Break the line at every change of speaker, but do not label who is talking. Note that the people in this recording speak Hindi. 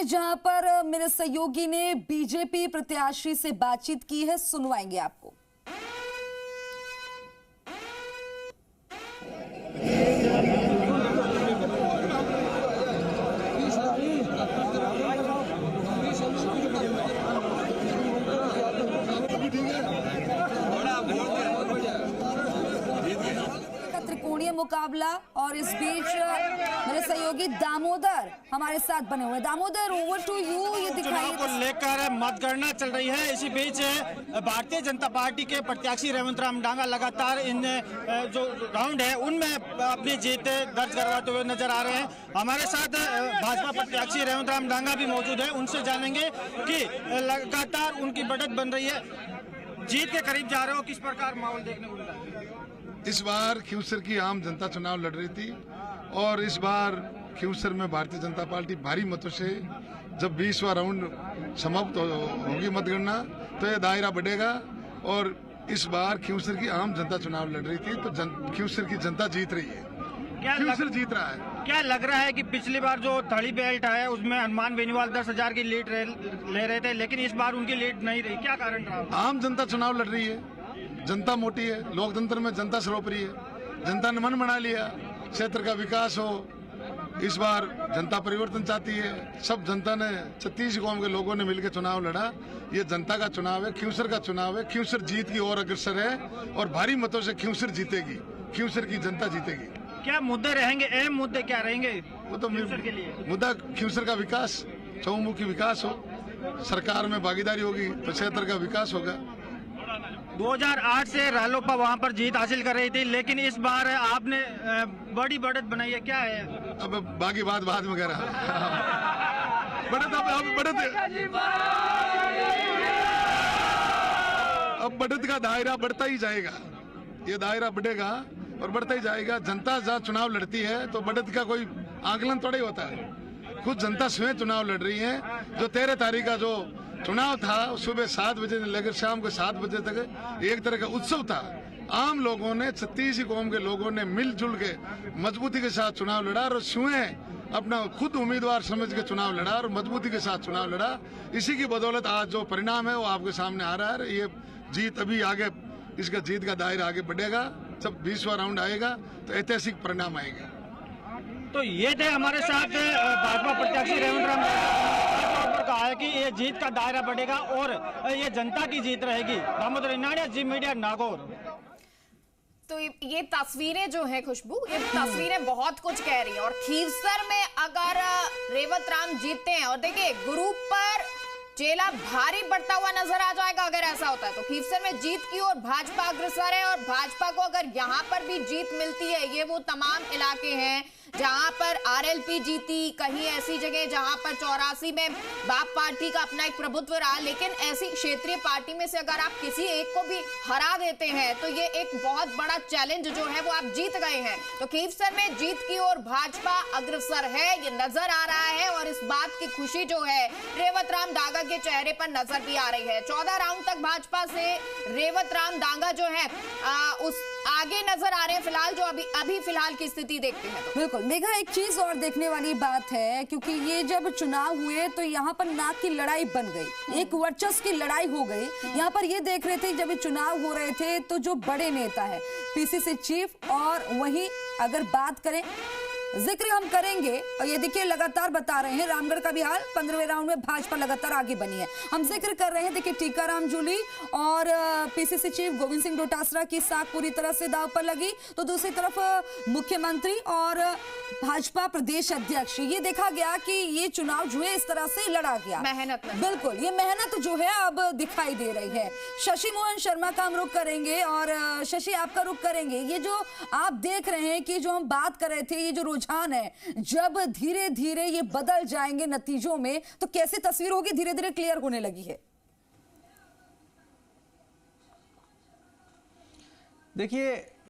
जहां पर मेरे सहयोगी ने बीजेपी प्रत्याशी से बातचीत की है, सुनवाएंगे आपको। त्रिकोणीय मुकाबला और इस बीच मेरे सहयोगी दामोदर हमारे साथ बने हुए। Damodar, over to you. ये दिखाई
को लेकर मतगणना चल रही है। इसी बीच भारतीय जनता पार्टी के प्रत्याशी रेवंत राम डांगा लगातार इन जो राउंड है उनमें अपनी जीत दर्ज करवाते हुए नजर आ रहे हैं। हमारे साथ भाजपा प्रत्याशी रेवंत राम डांगा भी मौजूद है, उनसे जानेंगे कि लगातार उनकी बढ़त बन रही है, जीत के करीब जा रहे हो, किस प्रकार माहौल देखने को मिल रहा है?
इस बार खींवसर की आम जनता चुनाव लड़ रही थी और इस बार खींवसर में भारतीय जनता पार्टी भारी मतों से, जब 20वां राउंड समाप्त होगी मतगणना तो यह दायरा बढ़ेगा और इस बार खींवसर की आम जनता चुनाव लड़ रही थी तो खींवसर की जनता जीत रही है। खींवसर जीत रहा है।
क्या लग रहा है कि पिछली बार जो थर्डी बेल्ट है उसमें हनुमान बेनीवाल 10,000 की लीड ले रहे थे, लेकिन इस बार उनकी लीड नहीं रही, क्या कारण रहा?
आम जनता चुनाव लड़ रही है, जनता मोटी है, लोकतंत्र में जनता सर्वोपरि है। जनता ने मन बना लिया क्षेत्र का विकास हो। इस बार जनता परिवर्तन चाहती है। सब जनता ने 36 कौम के लोगों ने मिलकर चुनाव लड़ा। ये जनता का चुनाव है, खींवसर का चुनाव है। खींवसर जीत की ओर अग्रसर है और भारी मतों से खींवसर जीतेगी, खींवसर की जनता जीतेगी।
क्या मुद्दे रहेंगे, अहम मुद्दे क्या रहेंगे?
वो तो मुद्दा खींवसर का विकास, चहुमुखी विकास हो, सरकार में भागीदारी होगी तो क्षेत्र का विकास होगा।
2008 से रालोपा वहां पर जीत हासिल कर रही थी, लेकिन इस बार आपने बड़ी बढ़त बनाई है, क्या है?
अब बाकी बात बाद में कह रहा अब बढ़त का दायरा बढ़ता ही जाएगा। ये दायरा बढ़ेगा और बढ़ता ही जाएगा। जनता जहाँ चुनाव लड़ती है तो बढ़त का कोई आकलन थोड़ा ही होता है। खुद जनता स्वयं चुनाव लड़ रही है। जो 13 तारीख का जो चुनाव था सुबह 7 बजे से लेकर शाम को 7 बजे तक एक तरह का उत्सव था। आम लोगों ने, 36 कौम के लोगों ने मिलजुल के मजबूती के साथ चुनाव लड़ा और स्वयं अपना खुद उम्मीदवार समझ के चुनाव लड़ा और मजबूती के साथ चुनाव लड़ा। इसी की बदौलत आज जो परिणाम है वो आपके सामने आ रहा है। ये जीत अभी आगे, इसका जीत का दायरा आगे बढ़ेगा। जब 20वां राउंड आएगा तो ऐतिहासिक परिणाम आएगा।
तो ये थे हमारे साथ भाजपा प्रत्याशी रेवंत राम डांगा, कहा है कि ये जीत का दायरा बढ़ेगा और ये जनता की जीत रहेगी। दामोदर इनाड़िया, जी मीडिया, नागौर।
तो ये तस्वीरें जो है खुशबू, ये तस्वीरें बहुत कुछ कह रही है। और खींवसर में अगर रेवंत राम जीतते हैं और देखिए ग्रुप पर चेला भारी बढ़ता हुआ नजर आ जाएगा अगर ऐसा होता है तो। खींवसर में जीत की ओर भाजपा अग्रसर है और भाजपा को अगर यहाँ पर भी जीत मिलती है, ये वो तमाम इलाके हैं जहां पर आरएलपी जीती, कहीं ऐसी जगह जहां पर 84 में बाप पार्टी का अपना एक प्रभुत्व रहा, लेकिन ऐसी क्षेत्रीय पार्टी में से अगर आप किसी एक को भी हरा देते हैं तो ये एक बहुत बड़ा चैलेंज जो है वो आप जीत गए हैं। तो खींवसर में जीत की ओर भाजपा अग्रसर है, ये नजर आ रहा है और इस बात की खुशी जो है रेवंत राम डांगा के चेहरे पर नजर भी आ रही है। 14 राउंड तक भाजपा से रेवंत राम डांगा जो है उस आगे नजर आ रहे हैं फिलहाल, जो अभी फिलहाल की स्थिति देखते हैं तो।
बिल्कुल मेघा, एक चीज और देखने वाली बात है, क्योंकि ये जब चुनाव हुए तो यहाँ पर नाक की लड़ाई बन गई, एक वर्चस्व की लड़ाई हो गई। यहाँ पर ये देख रहे थे जब ये चुनाव हो रहे थे तो जो बड़े नेता है पीसीसी चीफ, और वहीं अगर बात करें जिक्र हम करेंगे और ये देखिए लगातार बता रहे हैं रामगढ़ का भी हाल, 15वें राउंड में भाजपा लगातार आगे बनी है। हम जिक्र कर रहे हैं देखिए टीकाराम जूली और पीसीसी चीफ गोविंद सिंह डोटासरा की साख पूरी तरह से दांव पर लगी, तो दूसरी तरफ मुख्यमंत्री और भाजपा प्रदेश अध्यक्ष, ये देखा गया कि ये चुनाव जो है इस तरह से लड़ा गया।
मेहनत
बिल्कुल, ये मेहनत जो है अब दिखाई दे रही है। शशि मोहन शर्मा का हम रुख करेंगे और शशि आपका रुख करेंगे। ये जो आप देख रहे हैं कि जो हम बात कर रहे थे, ये जो रुझान है, जब धीरे धीरे ये बदल जाएंगे नतीजों में तो कैसी तस्वीर होगी, धीरे धीरे क्लियर होने लगी है।
देखिए